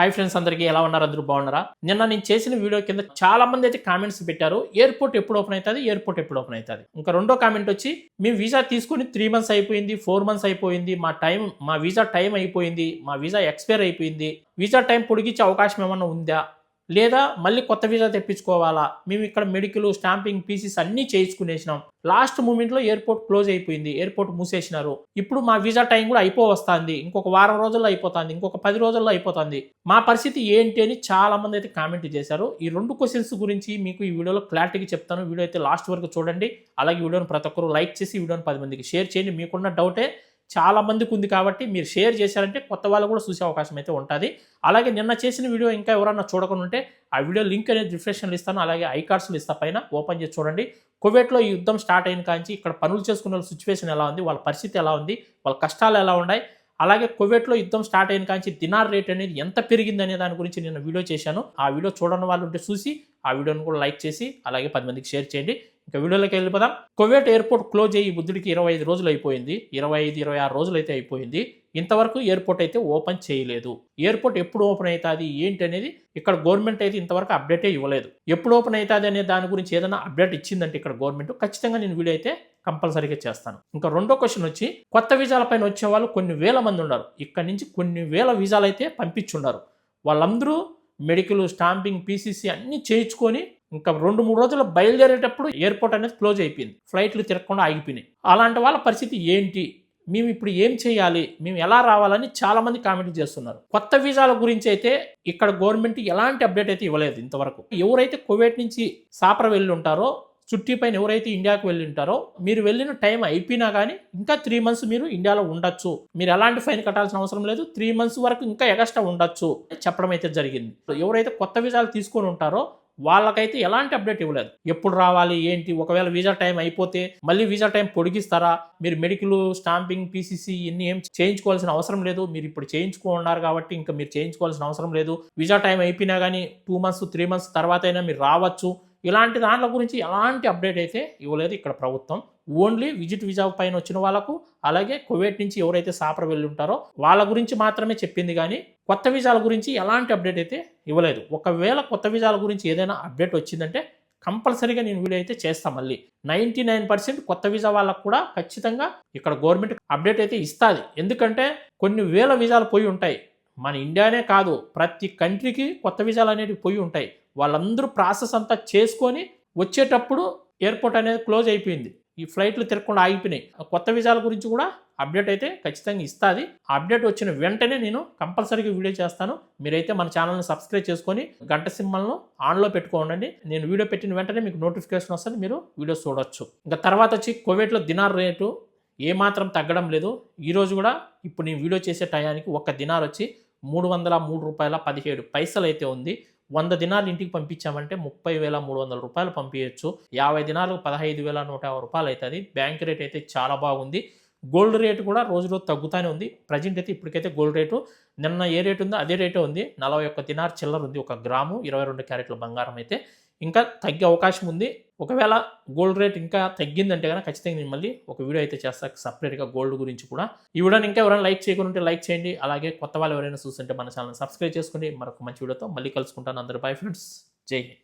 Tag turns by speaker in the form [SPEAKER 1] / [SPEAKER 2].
[SPEAKER 1] Hi friends, అందరికీ ఎలా ఉన్నారు? అందరూ బాగున్నారా? నిన్న నేను చేసిన వీడియో కింద చాలా మంది అయితే కామెంట్స్ పెట్టారు. ఎయిర్‌పోర్ట్ ఎప్పుడు ఓపెన్ అయితది? ఎయిర్‌పోర్ట్ ఎప్పుడు ఓపెన్ అయితది? ఇంకా రెండో కామెంట్ వచ్చి మేము వీసా తీసుకొని 3 మంత్స్ అయిపోయింది, 4 మంత్స్ అయిపోయింది. మా వీసా టైం అయిపోయింది. మా వీసా ఎక్స్‌పైర్ అయిపోయింది. వీసా టైం పొడిగించే అవకాశం ఏమన్నా ఉందా? లేదా మళ్ళీ కొత్త వీసా తెప్పించుకోవాలా? మేము ఇక్కడ మెడికల్, స్టాంపింగ్, పీసీస్ అన్నీ చేయించుకునేసినాం. లాస్ట్ మూమెంట్‌లో ఎయిర్‌పోర్ట్ క్లోజ్ అయిపోయింది. ఎయిర్‌పోర్ట్ మూసేసినారు. ఇప్పుడు మా వీసా టైం కూడా అయిపోవస్తాంది. ఇంకొక వారం రోజుల్లో అయిపోతాంది. ఇంకొక 10 రోజుల్లో అయిపోతాంది. మా పరిస్థితి ఏంటి అని చాలా మంది అయితే కామెంట్ చేశారు. ఈ 2 క్వెషన్స్ గురించి మీకు ఈ వీడియోలో క్లారిటీగా చెప్తాను. వీడియో అయితే లాస్ట్ వరకు చూడండి. అలాగే వీడియోని ప్రతి ఒక్కరు లైక్ చేసి వీడియోని 10 మందికి షేర్ చేయండి. మీకున్న డౌటే చాలా మందికి ఉంది కాబట్టి మీరు షేర్ చేశారంటే కొత్త వాళ్ళు కూడా చూసే అవకాశం అయితే ఉంటుంది. అలాగే నిన్న చేసిన వీడియో ఇంకా ఎవరన్నా చూడకుండా ఉంటే ఆ వీడియో లింక్ అనేది డిస్క్రిప్షన్లో ఇస్తాను. అలాగే ఐ కార్డ్స్లో ఇస్తా, పైన ఓపెన్ చేసి చూడండి. కువైట్లో ఈ యుద్ధం స్టార్ట్ అయిన కాంచి ఇక్కడ పనులు చేసుకునే వాళ్ళ సిచ్యువేషన్ ఎలా ఉంది, వాళ్ళ పరిస్థితి ఎలా ఉంది, వాళ్ళ కష్టాలు ఎలా ఉన్నాయి, అలాగే కువైట్లో యుద్ధం స్టార్ట్ అయిన కాంచి దినార్ రేట్ అనేది ఎంత పెరిగింది అనే దాని గురించి నేను వీడియో చేశాను. ఆ వీడియో చూడని వాళ్ళు ఉంటే చూసి ఆ వీడియోని కూడా లైక్ చేసి అలాగే 10 మందికి షేర్ చేయండి. ఇంకా వీడియోలోకి వెళ్ళిపోదాం. కువైట్ ఎయిర్పోర్ట్ క్లోజ్ అయ్యి బుద్ధుడికి 25 రోజులు అయిపోయింది. 25-26 రోజులు అయితే అయిపోయింది. ఇంతవరకు ఎయిర్పోర్ట్ అయితే ఓపెన్ చేయలేదు. ఎయిర్పోర్ట్ ఎప్పుడు ఓపెన్ అవుతుంది ఏంటి అనేది ఇక్కడ గవర్నమెంట్ అయితే ఇంతవరకు అప్డేటే ఇవ్వలేదు. ఎప్పుడు ఓపెన్ అవుతుంది అనే దాని గురించి ఏదైనా అప్డేట్ ఇచ్చిందంటే ఇక్కడ గవర్నమెంట్ ఖచ్చితంగా నేను వీడియో అయితే కంపల్సరీగా చేస్తాను. ఇంకా రెండో క్వశ్చన్ వచ్చి కొత్త వీసాల పైన వచ్చే వాళ్ళు కొన్ని వేల మంది ఉన్నారు. ఇక్కడ నుంచి కొన్ని వేల వీసాలు అయితే పంపించున్నారు. వాళ్ళందరూ మెడికల్, స్టాంపింగ్, పీసీసీ అన్నీ చేయించుకొని ఇంకా 2-3 రోజులు బయలుదేరేటప్పుడు ఎయిర్పోర్ట్ అనేది క్లోజ్ అయిపోయింది. ఫ్లైట్లు తిరగకుండా ఆగిపోయినాయి. అలాంటి వాళ్ళ పరిస్థితి ఏంటి? మేము ఇప్పుడు ఏం చేయాలి? మేము ఎలా రావాలని చాలా మంది కామెంట్ చేస్తున్నారు. కొత్త వీసాల గురించి అయితే ఇక్కడ గవర్నమెంట్ ఎలాంటి అప్డేట్ అయితే ఇవ్వలేదు ఇంతవరకు. ఎవరైతే కువైట్ నుంచి సాపర వెళ్ళి ఉంటారో, చుట్టి పైన ఎవరైతే ఇండియాకు వెళ్ళి ఉంటారో, మీరు వెళ్ళిన టైం అయిపోయినా కానీ ఇంకా 3 మంత్స్ మీరు ఇండియాలో ఉండొచ్చు. మీరు ఎలాంటి ఫైన్ కట్టాల్సిన అవసరం లేదు. 3 మంత్స్ వరకు ఇంకా ఎగస్ట్రా ఉండొచ్చు చెప్పడం అయితే జరిగింది. ఎవరైతే కొత్త వీసాలు తీసుకొని ఉంటారో వాళ్ళకైతే ఎలాంటి అప్డేట్ ఇవ్వలేదు. ఎప్పుడు రావాలి ఏంటి, ఒకవేళ వీసా టైం అయిపోతే మళ్ళీ వీసా టైం పొడిగిస్తారా, మీరు మెడికల్, స్టాంపింగ్, పీసీసీ ఇన్ని ఏం చేయించుకోవాల్సిన అవసరం లేదు, మీరు ఇప్పుడు చేయించుకున్నారు కాబట్టి ఇంకా మీరు చేయించుకోవాల్సిన అవసరం లేదు, వీసా టైం అయిపోయినా కానీ 2 మంత్స్ 3 మంత్స్ తర్వాత అయినా మీరు రావచ్చు. ఇలాంటి దాంట్ల గురించి ఎలాంటి అప్డేట్ అయితే ఇవ్వలేదు ఇక్కడ ప్రభుత్వం. ఓన్లీ విజిట్ వీసా పైన వచ్చిన వాళ్ళకు, అలాగే కువైట్ నుంచి ఎవరైతే సాపర వెళ్ళి ఉంటారో వాళ్ళ గురించి మాత్రమే చెప్పింది కానీ కొత్త వీసాల గురించి ఎలాంటి అప్డేట్ అయితే ఇవ్వలేదు. ఒకవేళ కొత్త వీసాల గురించి ఏదైనా అప్డేట్ వచ్చిందంటే కంపల్సరీగా నేను వీడియో అయితే చేస్తాను. మళ్ళీ 99% కొత్త వీసా వాళ్ళకు కూడా ఖచ్చితంగా ఇక్కడ గవర్నమెంట్ అప్డేట్ అయితే ఇస్తుంది. ఎందుకంటే కొన్ని వేల వీసాలు పోయి ఉంటాయి. మన ఇండియానే కాదు, ప్రతి కంట్రీకి కొత్త వీసాలు అనేవి పోయి ఉంటాయి. వాళ్ళందరూ ప్రాసెస్ అంతా చేసుకొని వచ్చేటప్పుడు ఎయిర్పోర్ట్ అనేది క్లోజ్ అయిపోయింది. ఈ ఫ్లైట్లు తిరగకుండా ఆగిపోయినాయి. కొత్త వీసాల గురించి కూడా అప్డేట్ అయితే ఖచ్చితంగా ఇస్తుంది. ఆ అప్డేట్ వచ్చిన వెంటనే నేను కంపల్సరీగా వీడియో చేస్తాను. మీరైతే మన ఛానల్ని సబ్స్క్రైబ్ చేసుకొని గంట సింబల్ను ఆన్లో పెట్టుకోండి. నేను వీడియో పెట్టిన వెంటనే మీకు నోటిఫికేషన్ వస్తుంది, మీరు వీడియో చూడొచ్చు. ఇంకా తర్వాత వచ్చి కువైట్లో దినార్ రేటు ఏమాత్రం తగ్గడం లేదు. ఈరోజు కూడా ఇప్పుడు నేను వీడియో చేసే టయానికి ఒక దినార్ వచ్చి $303.17 అయితే ఉంది. 100 దినాలు ఇంటికి పంపించామంటే 30,300 రూపాయలు పంపించచ్చు. 50 దినాలు 15,150 రూపాయలు అవుతుంది. బ్యాంక్ రేట్ అయితే చాలా బాగుంది. గోల్డ్ రేటు కూడా రోజు తగ్గుతూనే ఉంది. ప్రజెంట్ అయితే ఇప్పటికైతే గోల్డ్ రేటు నిన్న ఏ రేటు ఉందో అదే రేటే ఉంది. 41 దినార్ చిల్లర ఉంది. 1 గ్రాము 22 క్యారెట్ల బంగారం అయితే ఇంకా తగ్గే అవకాశం ఉంది. ఒకవేళ గోల్డ్ రేట్ ఇంకా తగ్గిందంటే కనుక ఖచ్చితంగా నేను మళ్ళీ ఒక వీడియో అయితే చేస్తాను సపరేట్గా గోల్డ్ గురించి కూడా. ఈ వీడియోని ఇంకా ఎవరైనా లైక్ చేయకుంటే లైక్ చేయండి. అలాగే కొత్త వాళ్ళు ఎవరైనా చూస్తుంటే మన ఛానల్ సబ్స్క్రైబ్ చేసుకోండి. మరొక మంచి వీడియోతో మళ్ళీ కలుసుకుంటాను. అందరూ బై ఫ్రెండ్స్. జై హింద్.